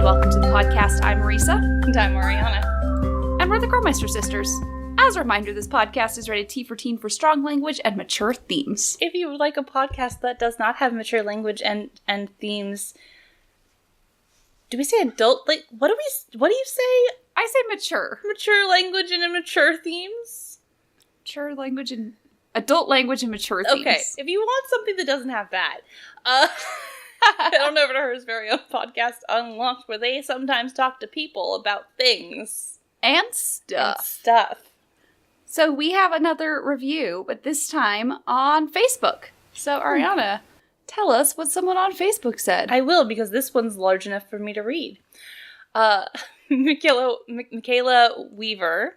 welcome to the podcast. I'm Marisa. And I'm Ariana. And we're the Krolmeister sisters. As a reminder, this podcast is rated T for teen for strong language and mature themes. If you would like a podcast that does not have mature language and themes, do we say adult? Like, what do you say? I say mature. Mature language and immature themes? Mature language and adult language and mature themes. Okay, if you want something that doesn't have that, I don't know if it hers very own podcast, Unlocked, where they sometimes talk to people about things. And stuff. So we have another review, but this time on Facebook. So Ariana, tell us what someone on Facebook said. I will, because this one's large enough for me to read. Michaela Weaver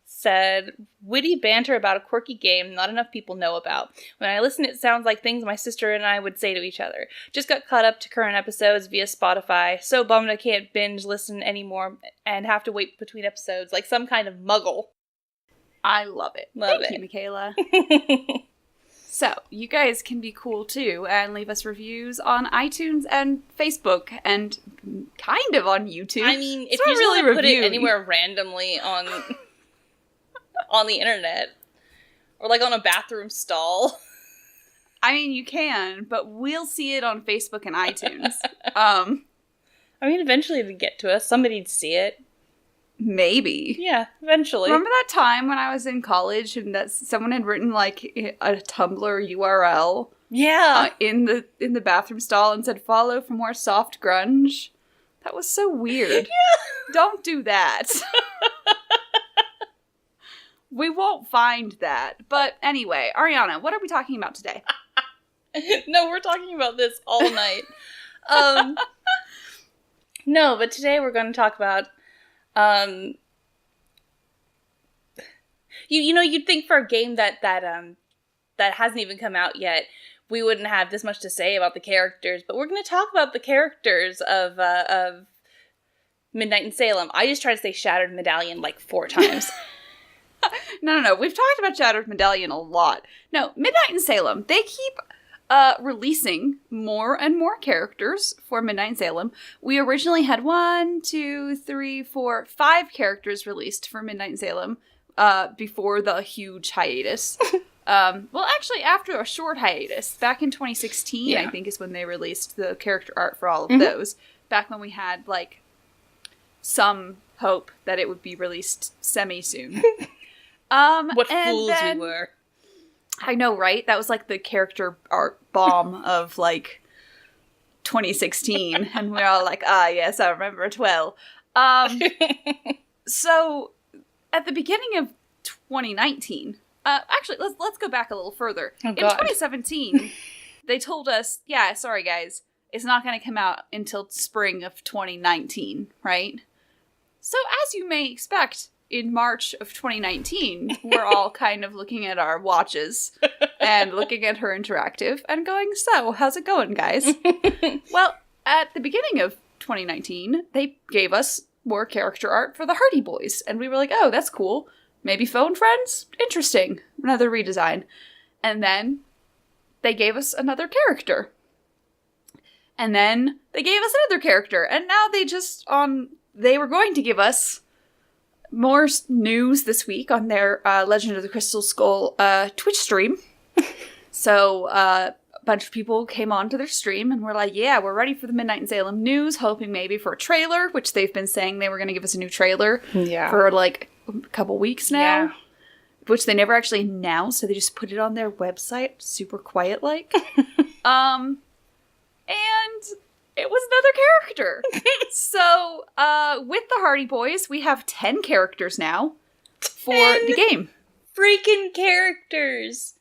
said, witty banter about a quirky game not enough people know about. When I listen, it sounds like things my sister and I would say to each other. Just got caught up to current episodes via Spotify. So bummed I can't binge listen anymore and have to wait between episodes like some kind of muggle. I love it. Thank you, Michaela. So, you guys can be cool too and leave us reviews on iTunes and Facebook and kind of on YouTube. I mean, if not you really really put review. it anywhere randomly on the internet or like on a bathroom stall. I mean, you can, but we'll see it on Facebook and iTunes. I mean, eventually it'd get to us. Somebody'd see it. Maybe. Yeah, eventually. Remember that time when I was in college and that someone had written like a Tumblr URL? Yeah. In the bathroom stall and said follow for more soft grunge? That was so weird. Yeah. Don't do that. We won't find that. But anyway, Ariana, what are we talking about today? No, we're talking about this all night. No, but today we're going to talk about you'd think for a game that hasn't even come out yet, we wouldn't have this much to say about the characters, but we're going to talk about the characters of Midnight in Salem. I just tried to say Shattered Medallion like 4 times. No. We've talked about Shattered Medallion a lot. No, Midnight in Salem, they keep releasing more and more characters for Midnight in Salem. We originally had 5 characters released for Midnight in Salem before the huge hiatus. Well, actually, after a short hiatus, back in 2016, I think is when they released the character art for all of those. Back when we had, like, some hope that it would be released semi-soon. What fools we were. I know, right? That was like the character art bomb of like 2016. And we're all like, yes, I remember it well. So at the beginning of 2019, actually, let's go back a little further. In 2017, they told us, sorry guys, it's not going to come out until spring of 2019, right? So as you may expect, in March of 2019, we're all kind of looking at our watches and looking at her interactive and going, so, how's it going, guys? Well, at the beginning of 2019, they gave us more character art for the Hardy Boys, and we were like, oh, that's cool. Maybe phone friends? Interesting. Another redesign. And then they gave us another character. And then they gave us another character, and now they were going to give us more news this week on their Legend of the Crystal Skull Twitch stream. So a bunch of people came on to their stream and were like, yeah, we're ready for the Midnight in Salem news, hoping maybe for a trailer, which they've been saying they were going to give us a new trailer for like a couple weeks now, which they never actually announced, so they just put it on their website, super quiet-like. And it was another character. So, with the Hardy Boys, we have 10 characters now for the game. Freaking characters!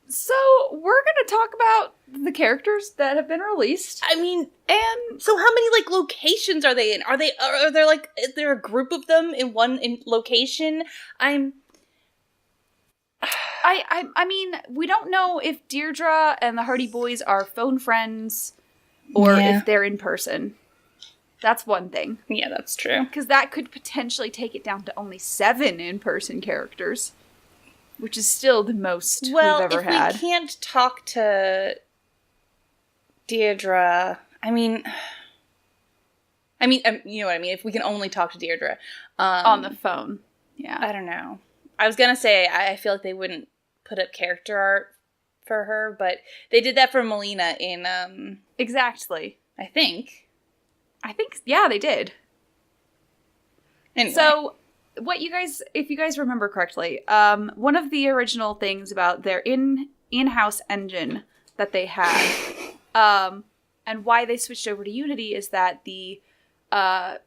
So, we're gonna talk about the characters that have been released. I mean, and so how many, like, locations are they in? Are there, like, is there a group of them in one location? I mean, we don't know if Deirdre and the Hardy Boys are phone friends or if they're in person. That's one thing. Yeah, that's true. Because that could potentially take it down to only 7 in-person characters, which is still the most we've ever had. Well, if we can't talk to Deirdre. I mean, you know what I mean? If we can only talk to Deirdre. On the phone. Yeah. I don't know. I was going to say, I feel like they wouldn't put up character art for her, but they did that for Melina in, Exactly. I think, yeah, they did. Anyway. So, if you guys remember correctly, one of the original things about their in-house engine that they had, and why they switched over to Unity is that the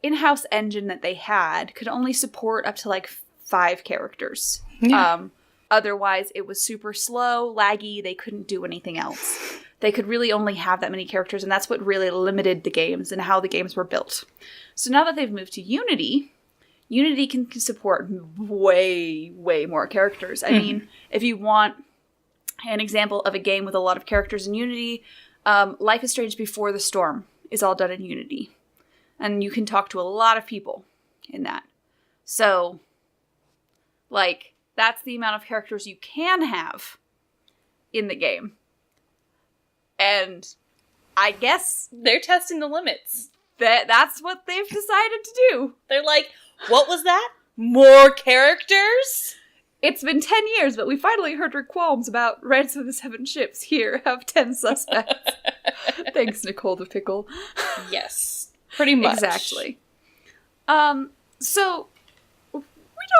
in-house engine that they had could only support up to like 5 characters. Yeah. Otherwise, it was super slow, laggy. They couldn't do anything else. They could really only have that many characters, and that's what really limited the games and how the games were built. So now that they've moved to Unity, Unity can support way, way more characters. I mean, if you want an example of a game with a lot of characters in Unity, Life is Strange Before the Storm is all done in Unity. And you can talk to a lot of people in that. So, like, that's the amount of characters you can have in the game. And I guess they're testing the limits. That's what they've decided to do. They're like, what was that? More characters? It's been 10 years, but we finally heard her qualms about Ransom of the Seven Ships. Here, have 10 suspects. Thanks, Nicole the Pickle. Yes, pretty much. Exactly. So, we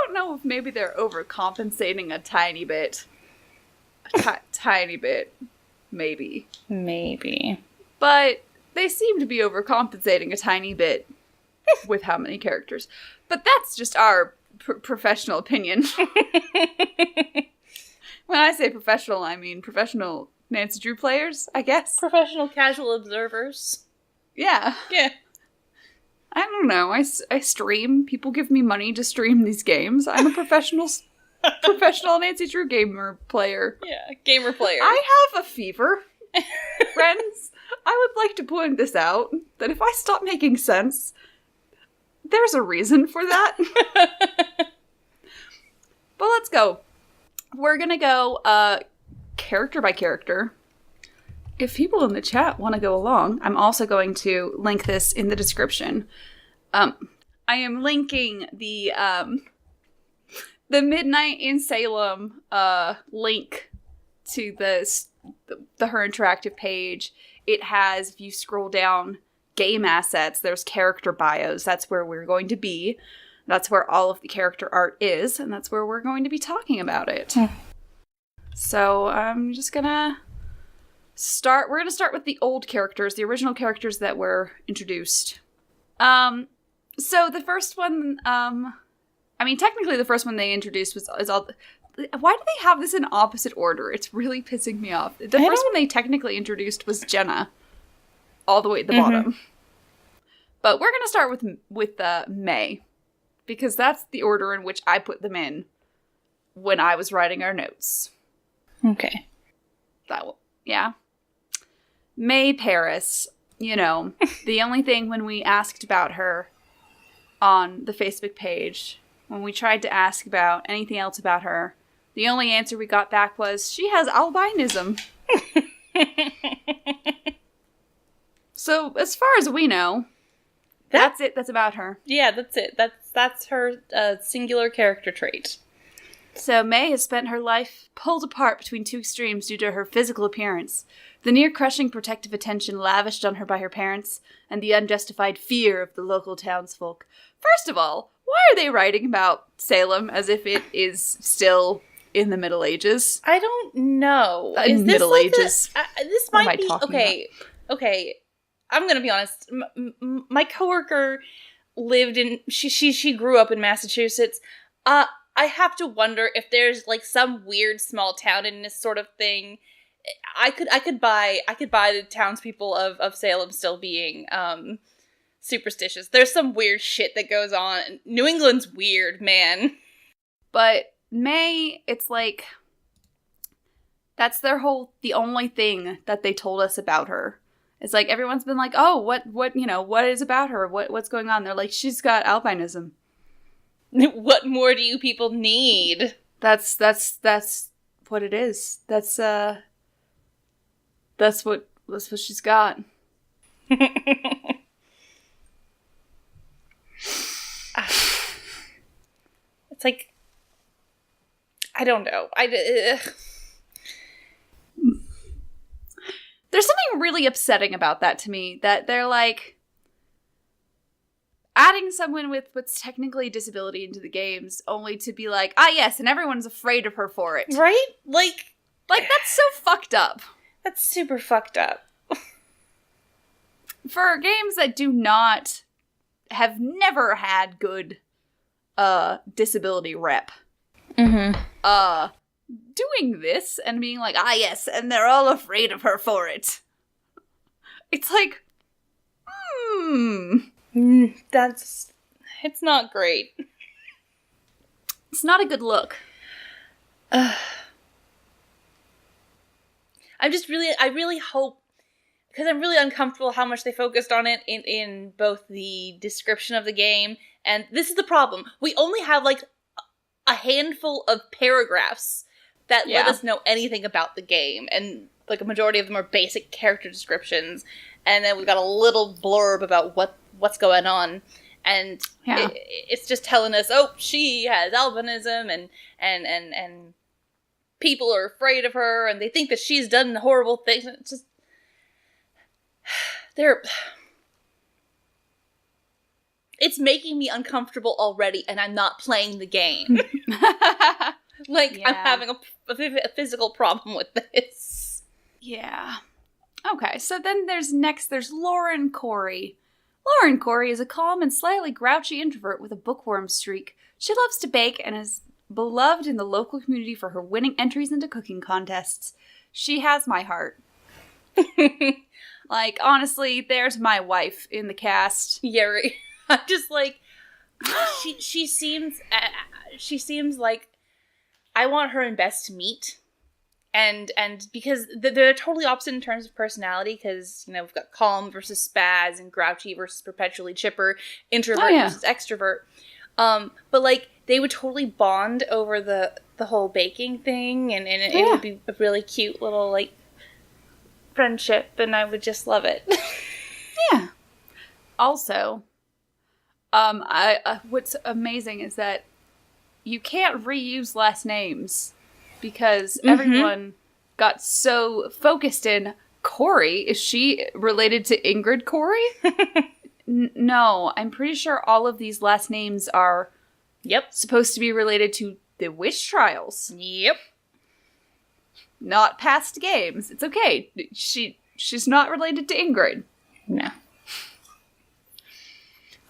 don't know if maybe they're overcompensating a tiny bit. Tiny bit. Maybe. But they seem to be overcompensating a tiny bit with how many characters. But that's just our professional opinion. When I say professional, I mean professional Nancy Drew players, I guess. Professional casual observers. Yeah. Yeah. I don't know. I stream. People give me money to stream these games. I'm a professional Nancy Drew gamer player. Yeah, gamer player. I have a fever. Friends, I would like to point this out, that if I stop making sense, there's a reason for that. But let's go. We're gonna go character by character. If people in the chat want to go along, I'm also going to link this in the description. I am linking the Midnight in Salem link to the Her Interactive page. It has, if you scroll down, game assets, there's character bios. That's where we're going to be. That's where all of the character art is, and that's where we're going to be talking about it. So I'm just gonna start. We're gonna start with the old characters, the original characters that were introduced. So the first one, technically the first one they introduced is all. Why do they have this in opposite order? It's really pissing me off. The first one they technically introduced was Jenna, all the way at the bottom. But we're gonna start with May, because that's the order in which I put them in when I was writing our notes. Okay. Yeah. May Paris, the only thing when we asked about her on the Facebook page, when we tried to ask about anything else about her, the only answer we got back was, she has albinism. So, as far as we know, that's it. That's about her. Yeah, that's it. That's her singular character trait. So May has spent her life pulled apart between two extremes due to her physical appearance, the near-crushing protective attention lavished on her by her parents, and the unjustified fear of the local townsfolk. First of all, why are they writing about Salem as if it is still in the Middle Ages? I don't know. Is this Middle Ages? This might be okay. About? Okay, I'm gonna be honest. My coworker lived in. She grew up in Massachusetts. I have to wonder if there's like some weird small town in this sort of thing. I could buy the townspeople of Salem still being superstitious. There's some weird shit that goes on. New England's weird, man. But May, it's like that's the only thing that they told us about her. It's like everyone's been like, "Oh, what is about her? What's going on?" They're like, "She's got albinism." What more do you people need? That's what it is. That's what That's what she's got. It's like, I don't know. There's something really upsetting about that to me, that they're like adding someone with what's technically a disability into the games only to be like, yes, and everyone's afraid of her for it. Right? Like that's so fucked up. That's super fucked up. For games that have never had good disability rep. Mm-hmm. Doing this and being like, yes, and they're all afraid of her for it. It's like, It's not great. It's not a good look. I really hope, because I'm really uncomfortable how much they focused on it in both the description of the game, and this is the problem. We only have, like, a handful of paragraphs that let us know anything about the game, and, like, a majority of them are basic character descriptions, and then we've got a little blurb about what's going on, and it's just telling us, she has albinism, and people are afraid of her, and they think that she's done horrible things. It's just, it's making me uncomfortable already, and I'm not playing the game. I'm having a physical problem with this. Yeah. Okay, so then there's Lauren Corey. Lauren Corey is a calm and slightly grouchy introvert with a bookworm streak. She loves to bake and is beloved in the local community for her winning entries into cooking contests. She has my heart. Like, honestly, there's my wife in the cast. Yeah, right. I'm just like, she seems like I want her and Bess to meet. And because they're totally opposite in terms of personality, because, we've got calm versus spaz, and grouchy versus perpetually chipper, introvert versus extrovert. But, like, they would totally bond over the whole baking thing, and it would be a really cute little, like, friendship, and I would just love it. Yeah. Also, what's amazing is that you can't reuse last names, because everyone got so focused in Corey. Is she related to Ingrid Corey? No, I'm pretty sure all of these last names are supposed to be related to the witch trials. Yep. Not past games. It's okay. She's not related to Ingrid. No.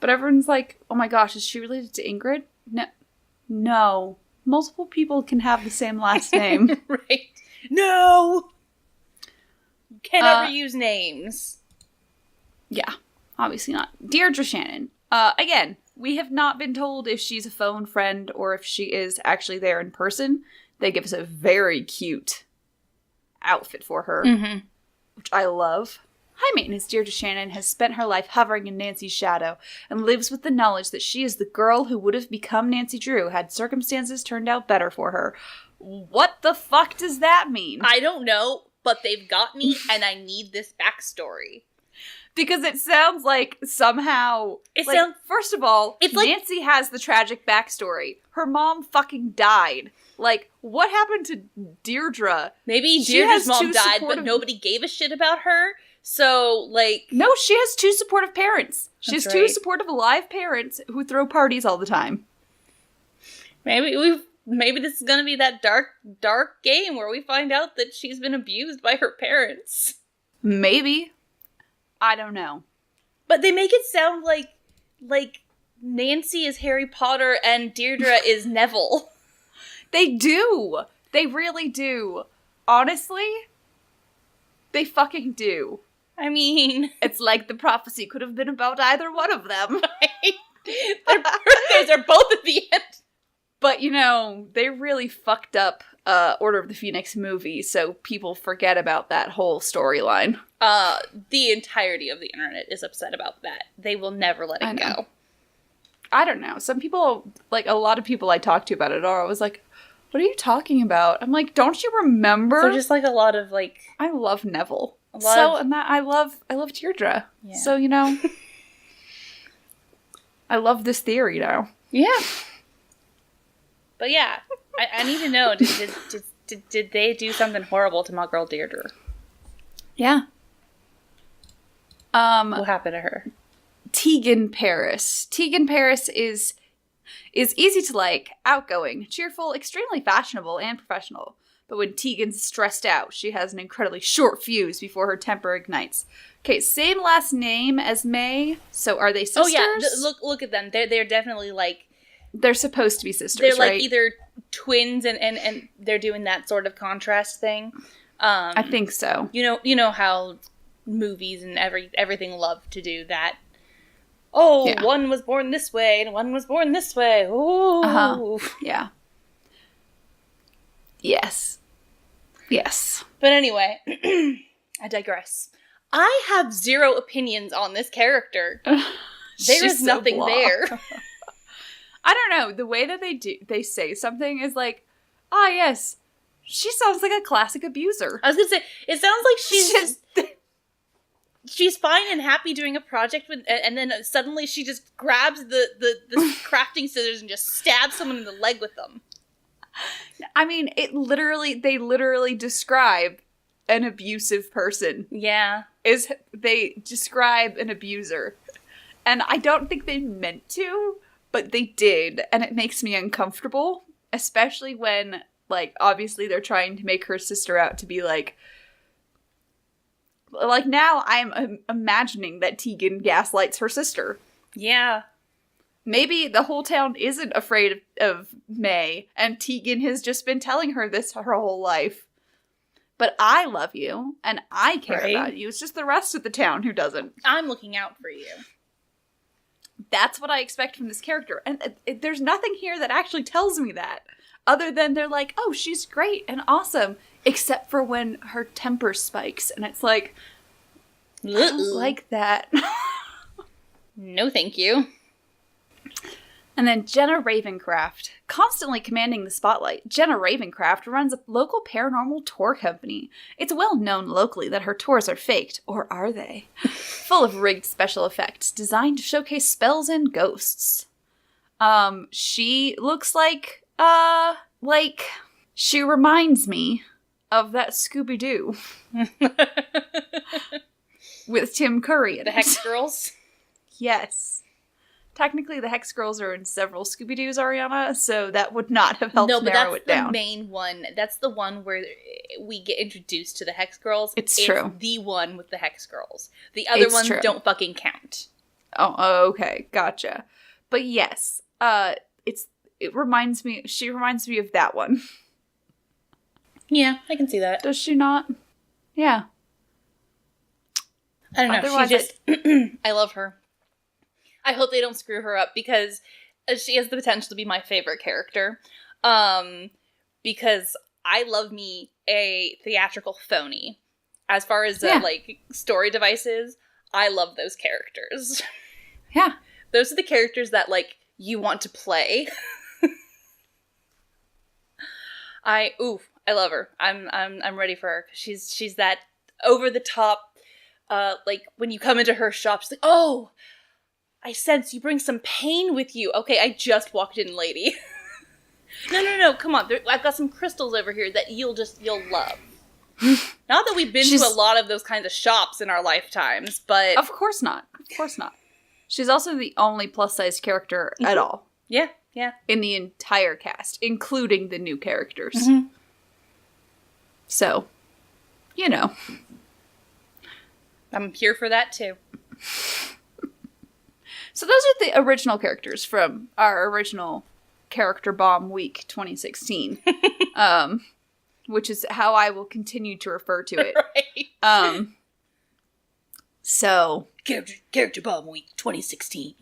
But everyone's like, oh my gosh, is she related to Ingrid? No. Multiple people can have the same last name. Right. No! You cannot reuse names. Yeah, obviously not. Deirdre Shannon. Again, we have not been told if she's a phone friend or if she is actually there in person. They give us a very cute outfit for her, which I love. High maintenance Deirdre Shannon has spent her life hovering in Nancy's shadow and lives with the knowledge that she is the girl who would have become Nancy Drew had circumstances turned out better for her. What the fuck does that mean? I don't know, but they've got me, and I need this backstory. Because it sounds like somehow... first of all, Nancy has the tragic backstory. Her mom fucking died. Like, what happened to Deirdre? Maybe Deirdre's mom died, but nobody gave a shit about her. So, like... No, she has two supportive parents. She has two supportive alive parents who throw parties all the time. Maybe this is gonna be that dark game where we find out that she's been abused by her parents. Maybe. I don't know. But they make it sound like Nancy is Harry Potter and Deirdre is Neville. They do. They really do. Honestly, they fucking do. I mean... It's like the prophecy could have been about either one of them. Right? Their birthdays are both at the end. But, they really fucked up Order of the Phoenix movie, so people forget about that whole storyline. The entirety of the internet is upset about that. They will never let it go. I don't know. Some people, like, a lot of people I talked to about it are always like, what are you talking about? I'm like, don't you remember? So just, like, a lot of, like... I love Neville. And that I love Deirdre. Yeah. So, you know, I love this theory now. Yeah. But yeah, I need to know, did they do something horrible to my girl Deirdre? Yeah. What happened to her? Tegan Paris. Tegan Paris is easy to like, outgoing, cheerful, extremely fashionable, and professional. But when Tegan's stressed out, she has an incredibly short fuse before her temper ignites. Okay, same last name as May. So are they sisters? Oh yeah, look at them. They're definitely like, they're supposed to be sisters. They're like right? either twins and they're doing that sort of contrast thing. I think so. You know how movies and everything love to do that. Oh, yeah. One was born this way and one was born this way. Oh, yeah. Yes. But anyway, I digress. I have zero opinions on this character. There is nothing there. I don't know. The way that they say something is like, yes, she sounds like a classic abuser. I was gonna say, it sounds like she's fine and happy doing a project with, and then suddenly she just grabs the crafting scissors and just stabs someone in the leg with them. I mean, they literally describe an abusive person. Yeah. They describe an abuser. And I don't think they meant to, but they did, and it makes me uncomfortable, especially when, like, obviously they're trying to make her sister out to be, like, now I'm imagining that Tegan gaslights her sister. Yeah. Maybe the whole town isn't afraid of May, and Tegan has just been telling her this her whole life. But I love you, and I care about you. It's just the rest of the town who doesn't. I'm looking out for you. That's what I expect from this character. And there's nothing here that actually tells me that. Other than they're like, oh, she's great and awesome. Except for when her temper spikes. And it's like, I don't like that. No, thank you. And then Jenna Ravencraft, constantly commanding the spotlight. Jenna Ravencraft runs a local paranormal tour company. It's well known locally that her tours are faked, or are they? Full of rigged special effects designed to showcase spells and ghosts. She looks like she reminds me of that Scooby-Doo. With Tim Curry in it. The Hex Girls? Yes. Technically, the Hex Girls are in several Scooby-Doos, Ariana, so that would not have helped narrow it down. No, but that's the main one. That's the one where we get introduced to the Hex Girls. It's true. The one with the Hex Girls. The other ones don't fucking count. Oh, okay. Gotcha. But yes, she reminds me of that one. Yeah, I can see that. Does she not? Yeah. I don't know. Otherwise, I love her. I hope they don't screw her up because she has the potential to be my favorite character. Because I love me a theatrical phony. As far as story devices, I love those characters. Yeah. Those are the characters that you want to play. I love her. I'm ready for her. She's that over the top. When you come into her shop, she's like, oh, I sense you bring some pain with you. Okay, I just walked in, lady. No, come on. I've got some crystals over here that you'll love. Not that we've been to a lot of those kinds of shops in our lifetimes, but... Of course not. She's also the only plus-size character at all. Yeah. In the entire cast, including the new characters. Mm-hmm. So, I'm here for that, too. So those are the original characters from our original Character Bomb Week 2016. Which is how I will continue to refer to it. Right. So... Character Bomb Week 2016.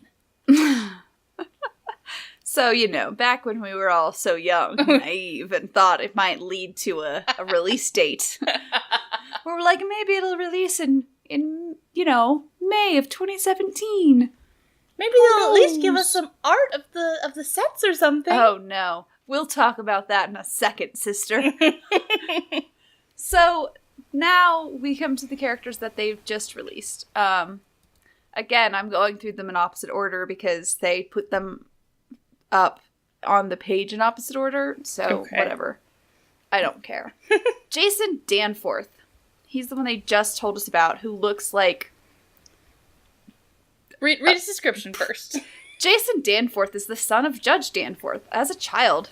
So, back when we were all so young and naive and thought it might lead to a release date. Where we're like, maybe it'll release in May of 2017. Maybe they'll at least give us some art of the sets or something. Oh, no. We'll talk about that in a second, sister. So, now we come to the characters that they've just released. Again, I'm going through them in opposite order because they put them up on the page in opposite order, so whatever. I don't care. Jason Danforth. He's the one they just told us about, who looks like... Read his description first. Jason Danforth is the son of Judge Danforth. As a child,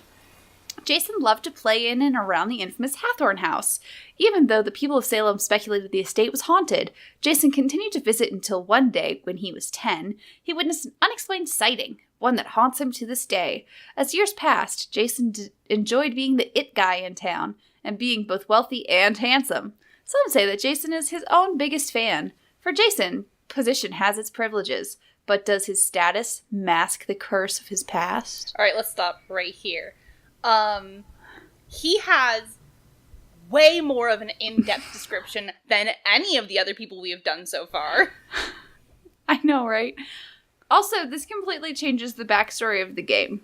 Jason loved to play in and around the infamous Hathorne house. Even though the people of Salem speculated the estate was haunted, Jason continued to visit until one day, when he was 10, he witnessed an unexplained sighting, one that haunts him to this day. As years passed, Jason enjoyed being the it guy in town, and being both wealthy and handsome. Some say that Jason is his own biggest fan. For Jason, position has its privileges, but does his status mask the curse of his past? All right, let's stop right here. He has way more of an in-depth description than any of the other people we have done so far. I know, right? Also, this completely changes the backstory of the game.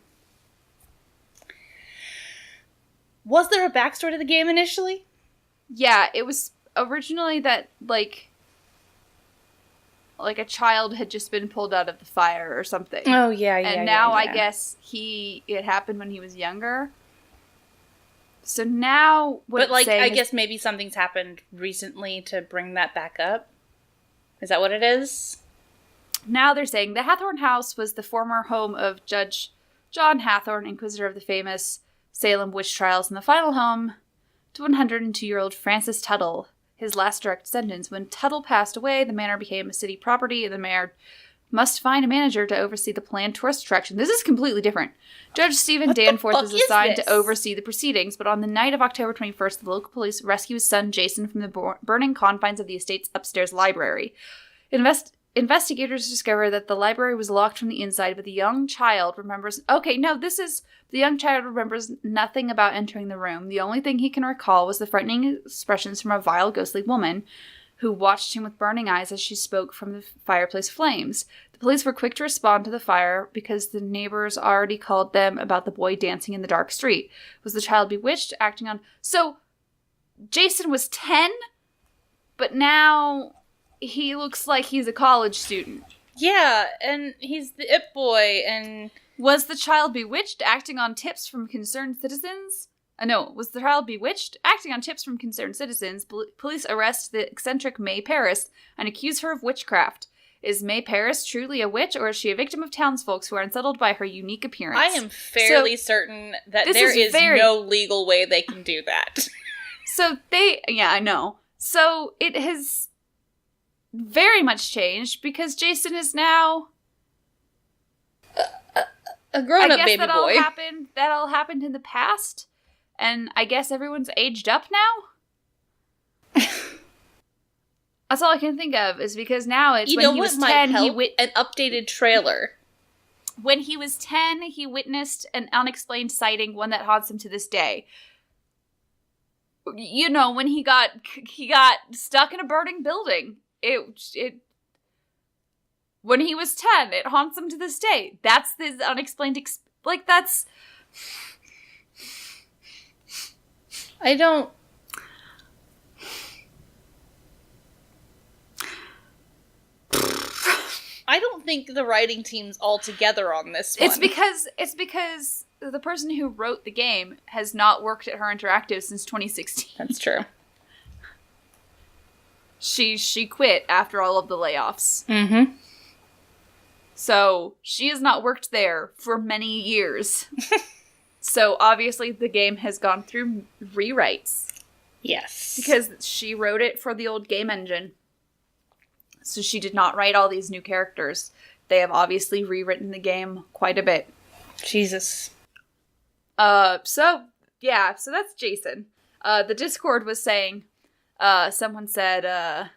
Was there a backstory to the game initially? Yeah, it was originally that, like a child had just been pulled out of the fire or something. Oh, yeah. And now I guess it happened when he was younger. So now what I guess maybe something's happened recently to bring that back up. Is that what it is? Now they're saying the Hathorne house was the former home of Judge John Hathorne, inquisitor of the famous Salem witch trials, and the final home to 102-year-old Francis Tuttle, his last direct descendants. When Tuttle passed away, the manor became a city property, and the mayor must find a manager to oversee the planned tourist attraction. This is completely different. Judge Stephen Danforth is assigned to oversee the proceedings, but on the night of October 21st, the local police rescue his son Jason from the burning confines of the estate's upstairs library. Investigators discover that the library was locked from the inside, but the young child remembers... Okay, no, this is... The young child remembers nothing about entering the room. The only thing he can recall was the frightening expressions from a vile, ghostly woman who watched him with burning eyes as she spoke from the fireplace flames. The police were quick to respond to the fire because the neighbors already called them about the boy dancing in the dark street. Was the child bewitched, acting on... So, Jason was 10, but now he looks like he's a college student. Yeah, and he's the it boy, and... Was the child bewitched, acting on tips from concerned citizens? Was the child bewitched? Acting on tips from concerned citizens, police arrest the eccentric May Paris and accuse her of witchcraft. Is May Paris truly a witch, or is she a victim of townsfolk who are unsettled by her unique appearance? I am fairly certain that there is no legal way they can do that. Yeah, I know. So it has very much changed because Jason is now... a grown-up baby boy. That all happened in the past, and I guess everyone's aged up now? That's all I can think of, is because now it's when he was 10, an updated trailer. When he was 10, he witnessed an unexplained sighting, one that haunts him to this day. You know, when he got stuck in a burning building. When he was 10, it haunts him to this day. That's this unexplained... that's... I don't think the writing team's all together on this one. It's because the person who wrote the game has not worked at Her Interactive since 2016. That's true. She quit after all of the layoffs. Mm-hmm. So, she has not worked there for many years. So, obviously, the game has gone through rewrites. Yes. Because she wrote it for the old game engine. So, she did not write all these new characters. They have obviously rewritten the game quite a bit. Jesus. So that's Jason. The Discord was saying, someone said,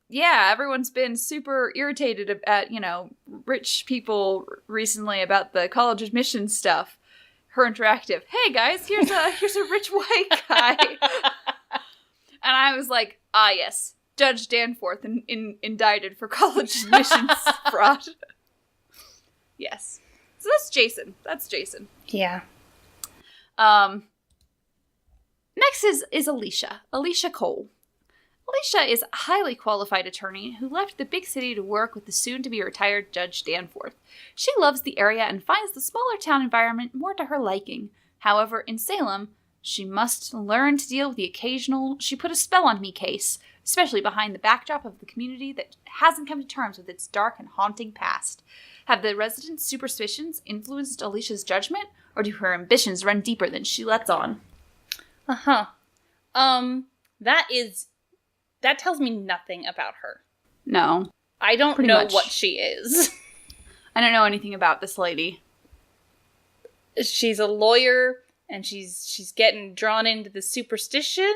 yeah, everyone's been super irritated at, rich people recently about the college admission stuff. Her Interactive. Hey guys, here's a rich white guy. And I was like, yes, Judge Danforth indicted for college admissions fraud. Yes. So that's Jason. Yeah. Next is Alicia. Alicia Cole. Alicia is a highly qualified attorney who left the big city to work with the soon-to-be-retired Judge Danforth. She loves the area and finds the smaller town environment more to her liking. However, in Salem, she must learn to deal with the occasional "she put a spell on me" case, especially behind the backdrop of the community that hasn't come to terms with its dark and haunting past. Have the residents' superstitions influenced Alicia's judgment, or do her ambitions run deeper than she lets on? Uh-huh. That tells me nothing about her. No. I don't know what she is. I don't know anything about this lady. She's a lawyer, and she's getting drawn into the superstition,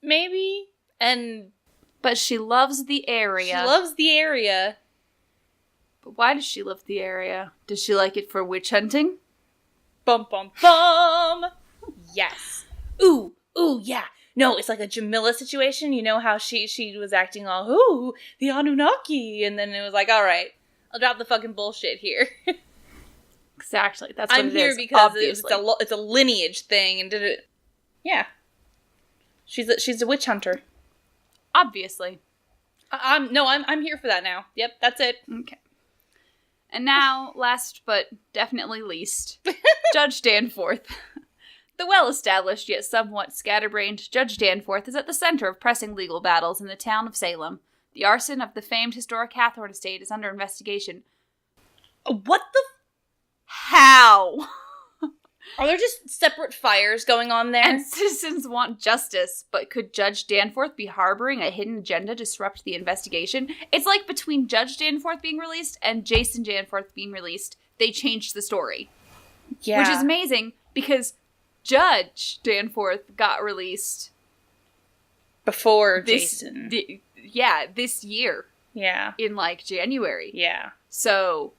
maybe? But she loves the area. She loves the area. But why does she love the area? Does she like it for witch hunting? Bum, bum, bum! Yes. Ooh, yeah. No, it's like a Jamila situation. You know how she was acting all, ooh, the Anunnaki, and then it was like, all right, I'll drop the fucking bullshit here. Exactly. That's what I'm it here is, because obviously. it's a lineage thing, and did it. Yeah. She's a witch hunter. Obviously. I'm here for that now. Yep, that's it. Okay. And now, last but definitely least, Judge Danforth. The well-established yet somewhat scatterbrained Judge Danforth is at the center of pressing legal battles in the town of Salem. The arson of the famed historic Hathorne estate is under investigation. What the? How? Are there just separate fires going on there? And citizens want justice, but could Judge Danforth be harboring a hidden agenda to disrupt the investigation? It's like between Judge Danforth being released and Jason Danforth being released, they changed the story. Yeah. Which is amazing, because Judge Danforth got released before Jason. This year. Yeah. In, like, January. Yeah. So,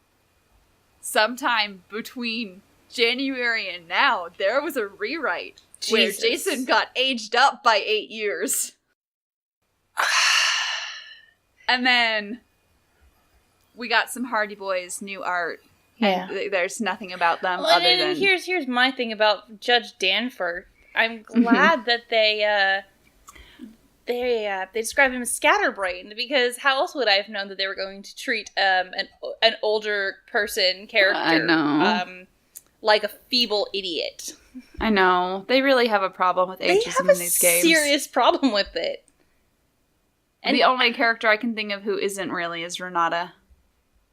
sometime between January and now, there was a rewrite where Jason got aged up by 8 years. And then we got some Hardy Boys new art. Yeah. And there's nothing about them other than... Here's my thing about Judge Danforth. I'm glad that they describe him as scatterbrained, because how else would I have known that they were going to treat an older person character I know. Like a feeble idiot? I know. They really have a problem with ageism in these games. They have a serious problem with it. And the only character I can think of who isn't really is Renata.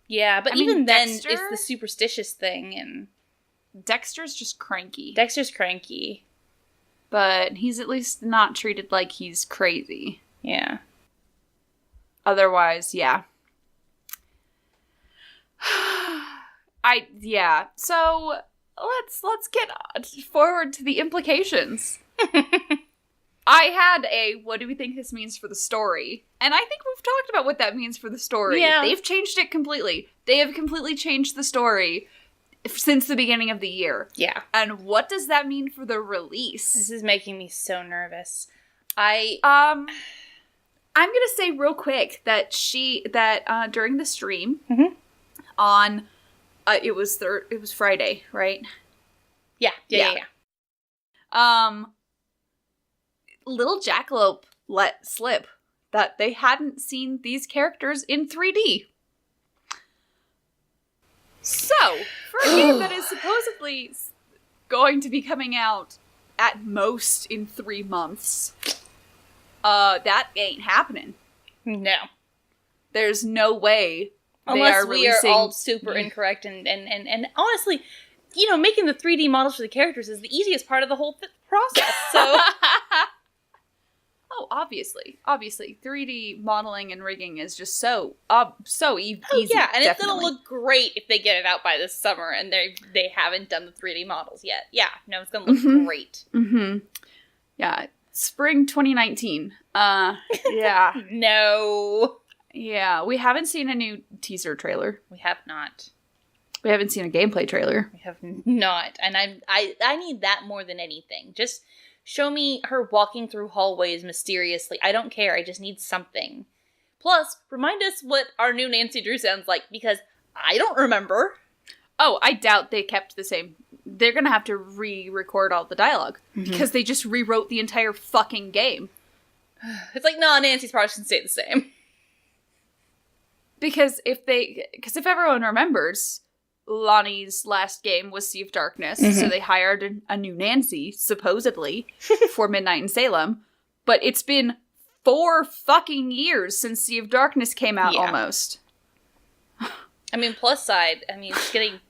Yeah, but even then, it's the superstitious thing, and... Dexter's just cranky. Dexter's cranky. But he's at least not treated like he's crazy. Yeah. Otherwise, yeah. So, let's get forward to the implications. I had a, what do we think this means for the story? And I think we've talked about what that means for the story. Yeah. They've changed it completely. They have completely changed the story since the beginning of the year. Yeah. And what does that mean for the release? This is making me so nervous. I'm gonna say real quick that during the stream on it was Friday, right? Yeah. Little Jackalope let slip that they hadn't seen these characters in 3D. So, for a game that is supposedly going to be coming out at most in 3 months, that ain't happening. No. There's no way unless we are all super incorrect, and honestly, making the 3D models for the characters is the easiest part of the whole process, so... Oh, obviously, 3D modeling and rigging is just so easy. Oh, yeah, and it's gonna look great if they get it out by this summer, and they haven't done the 3D models yet. Yeah, no, it's gonna look great. Mm-hmm. Yeah, spring 2019. Yeah. No. Yeah, we haven't seen a new teaser trailer. We have not. We haven't seen a gameplay trailer. We have not, and I need that more than anything. Just show me her walking through hallways mysteriously. I don't care. I just need something. Plus, remind us what our new Nancy Drew sounds like, because I don't remember. Oh, I doubt they kept the same they're going to have to re-record all the dialogue because they just rewrote the entire fucking game. It's like, no, Nancy's probably should stay the same. Because if everyone remembers, Lonnie's last game was Sea of Darkness, so they hired a new Nancy, supposedly, for Midnight in Salem. But it's been 4 fucking years since Sea of Darkness came out, almost. I mean, plus side, she's getting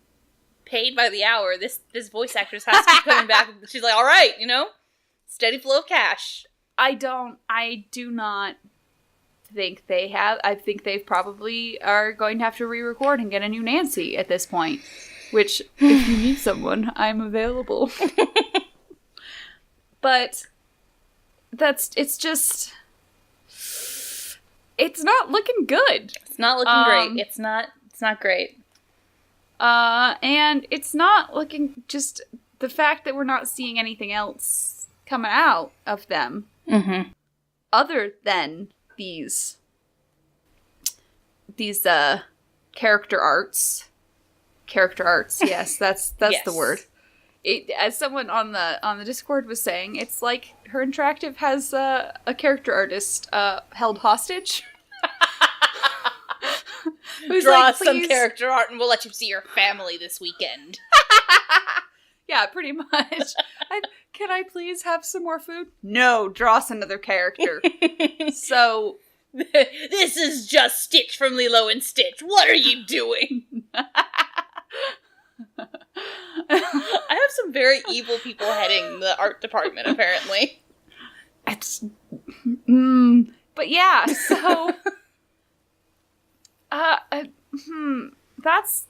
paid by the hour. This voice actress has to keep coming back. She's like, all right, steady flow of cash. I do not think they have. I think they probably are going to have to re-record and get a new Nancy at this point. Which, if you need someone, I'm available. But it's not looking good. It's not looking great. It's not great. And it's not looking, just the fact that we're not seeing anything else coming out of them. Other than these character arts. Character arts, yes, that's yes. The word. As someone on the Discord was saying, it's like Her Interactive has a character artist held hostage. Draw some character art and we'll let you see your family this weekend. Yeah, pretty much. Can I please have some more food? No, draw us another character. So... This is just Stitch from Lilo and Stitch. What are you doing? I have some very evil people heading the art department, apparently. It's... But yeah, so... That's...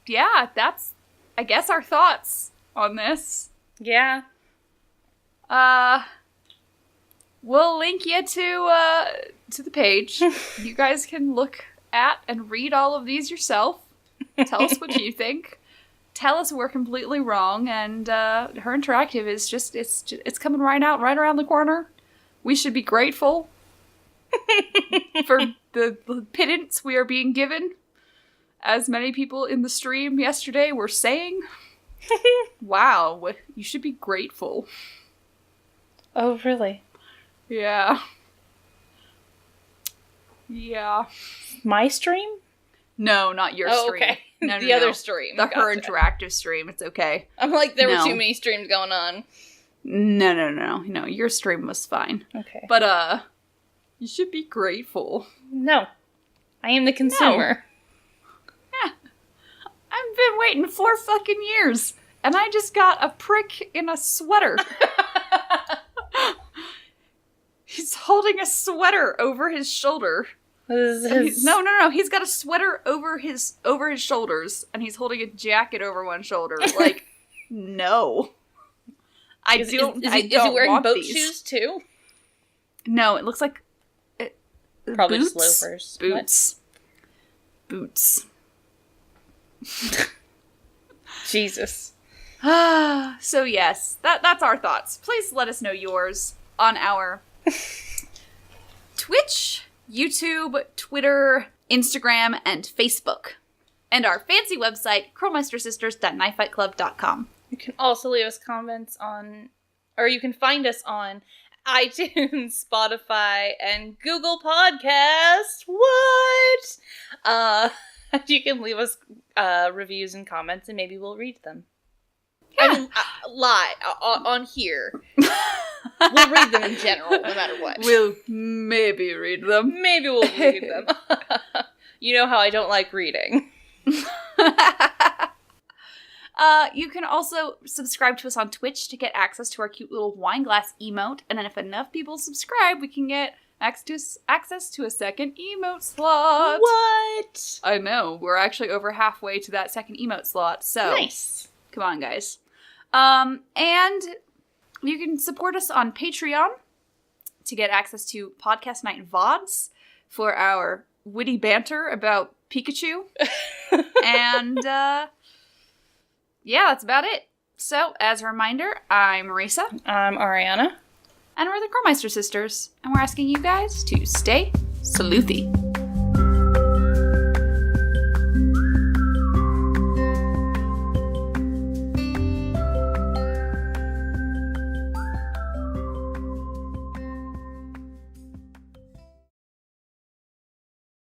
Yeah, that's... I guess our thoughts on this. Yeah. We'll link you to the page. You guys can look at and read all of these yourself. Tell us what you think. Tell us we're completely wrong, and Her Interactive is just it's coming right around the corner. We should be grateful for the pittance we are being given, as many people in the stream yesterday were saying. Wow, you should be grateful. Oh, really? Yeah. Yeah. My stream? No, not your stream. Okay. No, the other stream. The Her Interactive stream. It's okay. I'm like, there were too many streams going on. No, your stream was fine. Okay. But, you should be grateful. No. I am the consumer. No. Yeah. I've been waiting 4 fucking years, and I just got a prick in a sweater. He's holding a sweater over his shoulder. No. He's got a sweater over his shoulders, and he's holding a jacket over one shoulder. Like, no. Is he wearing boat shoes too? No, it looks like probably boots? Just loafers. Boots. Jesus. So yes, that's our thoughts. Please let us know yours on our Twitch, YouTube, Twitter, Instagram, and Facebook. And our fancy website, krolmeistersisters.knifefightclub.com. You can also leave us comments you can find us on iTunes, Spotify, and Google Podcast. What? You can leave us reviews and comments, and maybe we'll read them. Yeah. Lie on here. We'll read them in general, no matter what. We'll maybe read them. Maybe we'll read them. You know how I don't like reading. You can also subscribe to us on Twitch to get access to our cute little wine glass emote. And then if enough people subscribe, we can get access to a second emote slot. What? I know. We're actually over halfway to that second emote slot. So nice. Come on, guys. And you can support us on Patreon to get access to Podcast Night VODs for our witty banter about Pikachu. And, yeah, that's about it. So, as a reminder, I'm Marisa. I'm Ariana. And we're the Krolmeister sisters. And we're asking you guys to stay sleuthy.